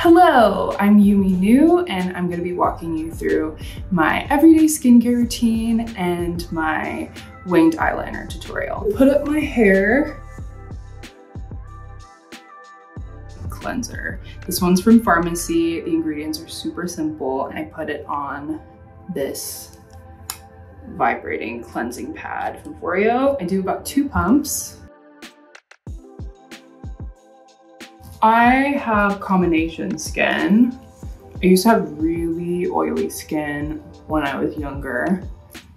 Hello, I'm Yumi Nu, and I'm gonna be walking you through my everyday skincare routine and my winged eyeliner tutorial. Put up my hair. Cleanser. This one's from Pharmacy. The ingredients are super simple, and I put it on this vibrating cleansing pad from Foreo. I do about 2 pumps. I have combination skin. I used to have really oily skin when I was younger.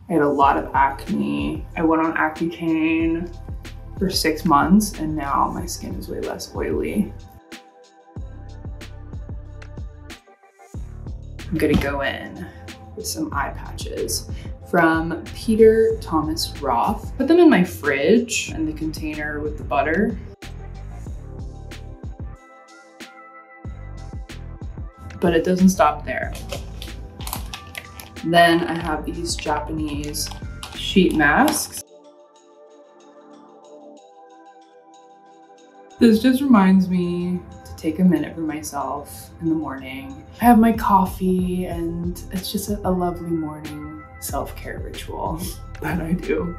I had a lot of acne. I went on Accutane for 6 months, and now my skin is way less oily. I'm gonna go in with some eye patches from Peter Thomas Roth. Put them in my fridge in the container with the butter. But it doesn't stop there. Then I have these Japanese sheet masks. This just reminds me to take a minute for myself in the morning. I have my coffee, and it's just a lovely morning self-care ritual that I do.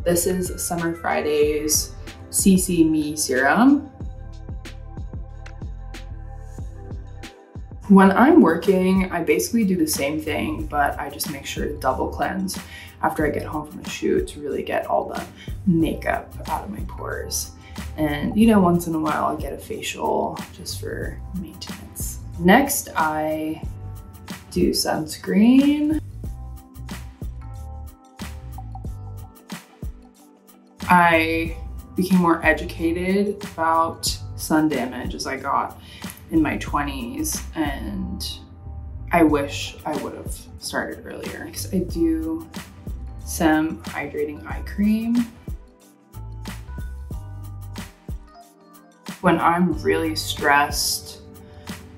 This is Summer Friday's CC Me Serum. When I'm working, I basically do the same thing, but I just make sure to double cleanse after I get home from a shoot to really get all the makeup out of my pores. And you know, once in a while I'll get a facial just for maintenance. Next, I do sunscreen. I became more educated about sun damage as I got in my 20s, and I wish I would have started earlier. Next, I do some hydrating eye cream. When I'm really stressed,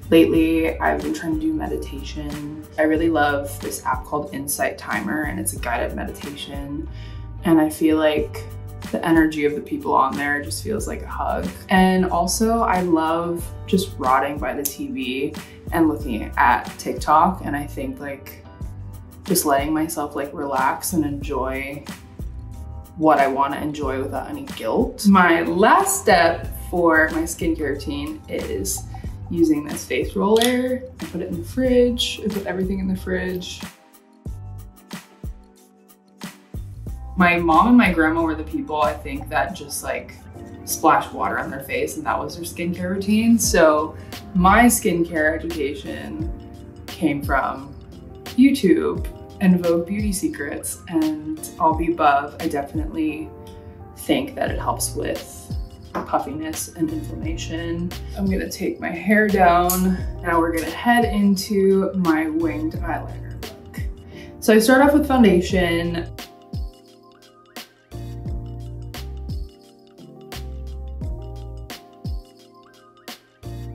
lately I've been trying to do meditation. I really love this app called Insight Timer, and it's a guided meditation, and I feel like the energy of the people on there just feels like a hug. And also I love just rotting by the TV and looking at TikTok, and I think like just letting myself like relax and enjoy what I want to enjoy without any guilt. My last step for my skincare routine is using this face roller. I put it in the fridge. I put everything in the fridge. My mom and my grandma were the people, I think, that just like splashed water on their face, and that was their skincare routine. So my skincare education came from YouTube and Vogue Beauty Secrets and all the above. I definitely think that it helps with puffiness and inflammation. I'm gonna take my hair down. Now we're gonna head into my winged eyeliner look. So I start off with foundation.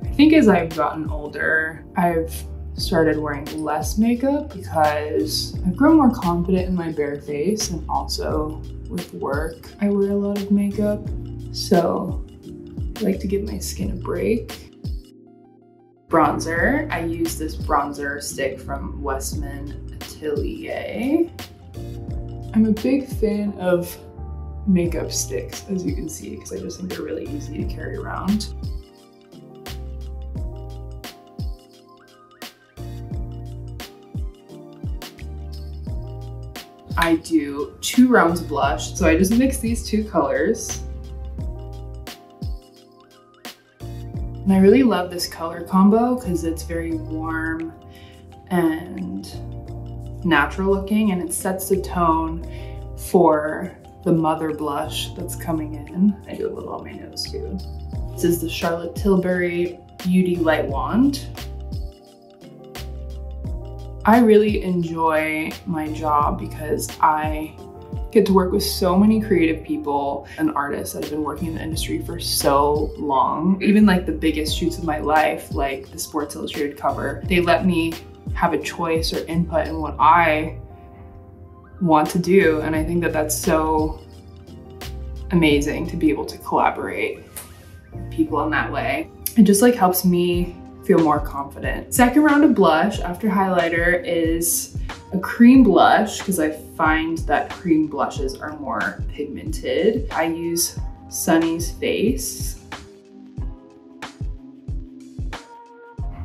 I think as I've gotten older, I've started wearing less makeup because I've grown more confident in my bare face, and also with work, I wear a lot of makeup. So I like to give my skin a break. Bronzer, I use this bronzer stick from Westman Atelier. I'm a big fan of makeup sticks, as you can see, because I just think they're really easy to carry around. I do 2 rounds of blush. So I just mix these 2 colors. And I really love this color combo because it's very warm and natural looking, and it sets the tone for the mother blush that's coming in. I do a little on my nose too. This is the Charlotte Tilbury Beauty Light Wand. I really enjoy my job because I get to work with so many creative people and artists that have been working in the industry for so long. Even like the biggest shoots of my life, like the Sports Illustrated cover, they let me have a choice or input in what I want to do. And I think that that's so amazing to be able to collaborate people in that way. It just like helps me feel more confident. Second round of blush after highlighter is a cream blush because I find that cream blushes are more pigmented. I use Sunny's Face.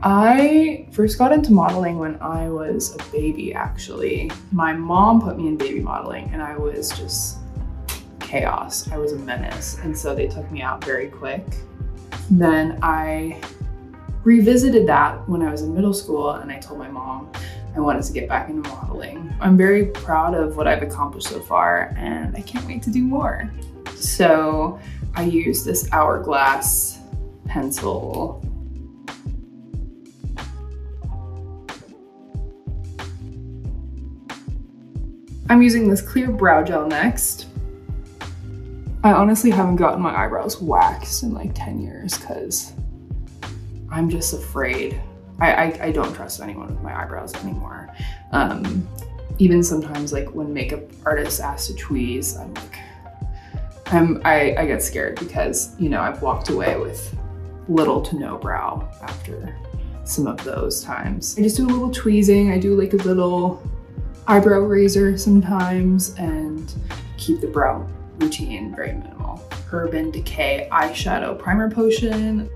I first got into modeling when I was a baby, actually. My mom put me in baby modeling and I was just chaos. I was a menace. And so they took me out very quick. Then I revisited that when I was in middle school and I told my mom I wanted to get back into modeling. I'm very proud of what I've accomplished so far and I can't wait to do more. So I use this Hourglass pencil. I'm using this clear brow gel next. I honestly haven't gotten my eyebrows waxed in like 10 years because I'm just afraid. I don't trust anyone with my eyebrows anymore. Even sometimes like when makeup artists ask to tweeze, I get scared because, you know, I've walked away with little to no brow after some of those times. I just do a little tweezing. I do like a little eyebrow razor sometimes and keep the brow routine very minimal. Urban Decay eyeshadow primer potion.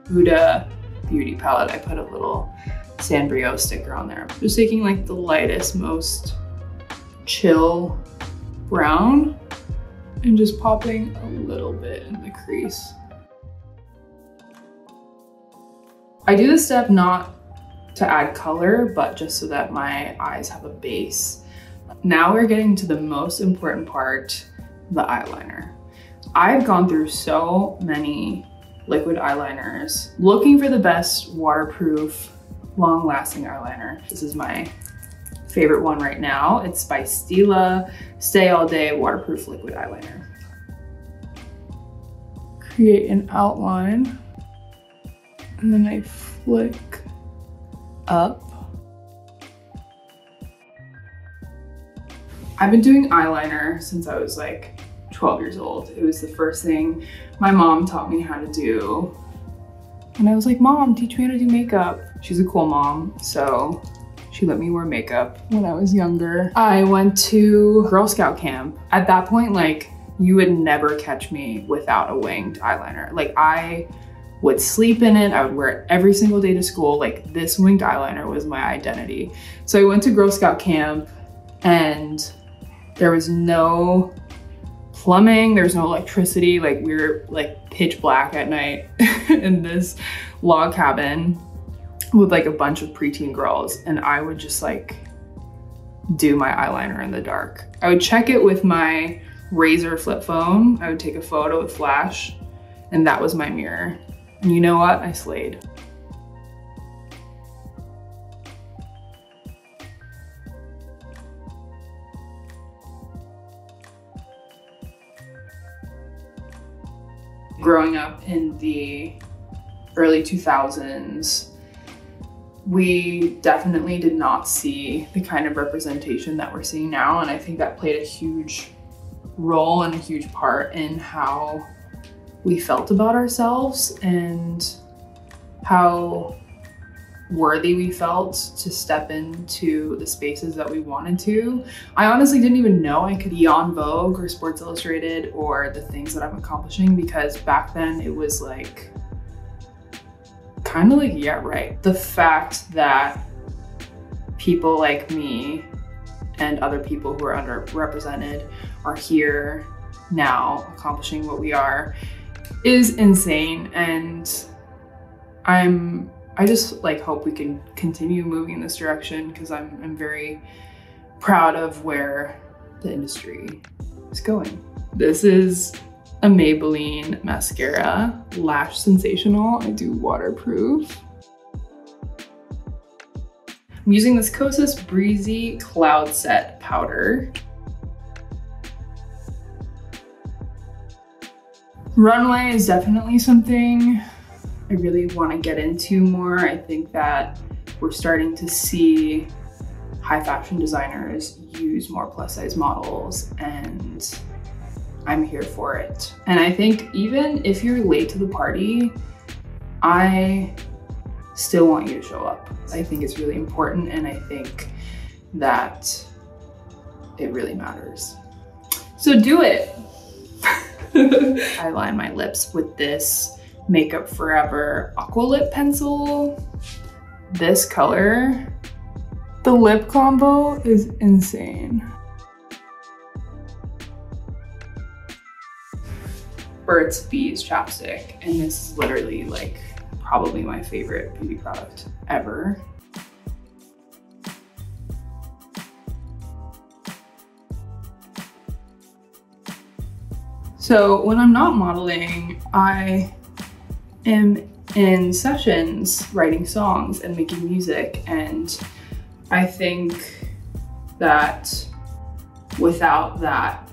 Huda beauty palette. I put a little Sanbrio sticker on there. Just taking like the lightest, most chill brown and just popping a little bit in the crease. I do this step not to add color, but just so that my eyes have a base. Now we're getting to the most important part, the eyeliner. I've gone through so many liquid eyeliners looking for the best waterproof, long-lasting eyeliner. This is my favorite one right now. It's by Stila Stay All Day Waterproof Liquid Eyeliner. Create an outline and then I flick up. I've been doing eyeliner since I was like 12 years old. It was the first thing my mom taught me how to do. And I was like, Mom, teach me how to do makeup. She's a cool mom, so she let me wear makeup when I was younger. I went to Girl Scout camp. At that point, like, you would never catch me without a winged eyeliner. Like, I would sleep in it. I would wear it every single day to school. Like, this winged eyeliner was my identity. So I went to Girl Scout camp and there was no plumbing, there was no electricity. Like, we were like pitch black at night in this log cabin with like a bunch of preteen girls. And I would just like do my eyeliner in the dark. I would check it with my Razr flip phone. I would take a photo with flash and that was my mirror. And you know what? I slayed. Growing up in the early 2000s, we definitely did not see the kind of representation that we're seeing now. And I think that played a huge role and a huge part in how we felt about ourselves and how worthy we felt to step into the spaces that we wanted to. I honestly didn't even know I could be on Vogue or Sports Illustrated or the things that I'm accomplishing, because back then it was like, kind of like, yeah, right. The fact that people like me and other people who are underrepresented are here now accomplishing what we are is insane. And I just like hope we can continue moving in this direction, because I'm very proud of where the industry is going. This is a Maybelline mascara, Lash Sensational. I do waterproof. I'm using this Kosas Breezy Cloud Set powder. Runway is definitely something I really want to get into more. I think that we're starting to see high fashion designers use more plus size models, and I'm here for it. And I think even if you're late to the party, I still want you to show up. I think it's really important, and I think that it really matters. So do it. I line my lips with this Makeup Forever Aqua Lip pencil. This color, the lip combo is insane. Burt's Bees chapstick, and this is literally like probably my favorite beauty product ever. So when I'm not modeling, I am in sessions writing songs and making music, and I think that without that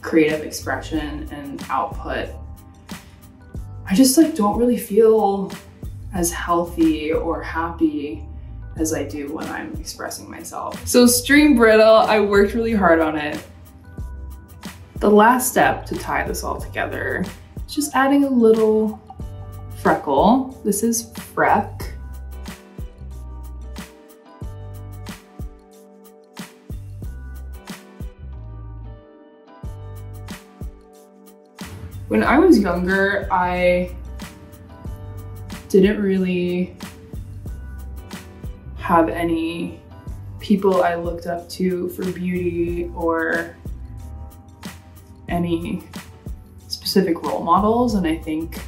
creative expression and output, I just like don't really feel as healthy or happy as I do when I'm expressing myself. So Stream Brittle, I worked really hard on it. The last step to tie this all together is just adding a little freckle. This is Freck. When I was younger, I didn't really have any people I looked up to for beauty or any specific role models. And I think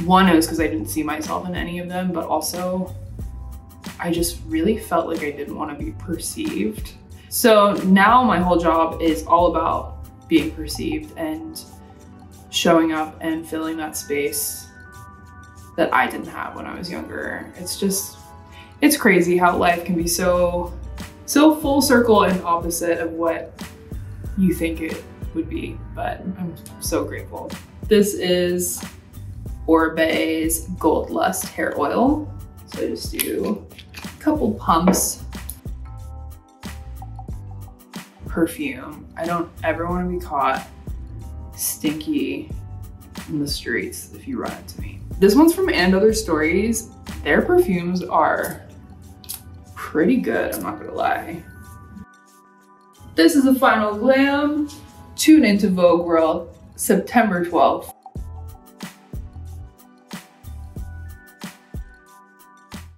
one, it was because I didn't see myself in any of them, but also I just really felt like I didn't want to be perceived. So now my whole job is all about being perceived and showing up and filling that space that I didn't have when I was younger. It's crazy how life can be so full circle and opposite of what you think it would be, but I'm so grateful. This is Orbe's Gold Lust hair oil. So I just do a couple pumps. Perfume. I don't ever want to be caught stinky in the streets if you run into me. This one's from And Other Stories. Their perfumes are pretty good, I'm not gonna lie. This is the final glam. Tune into Vogue World September 12th.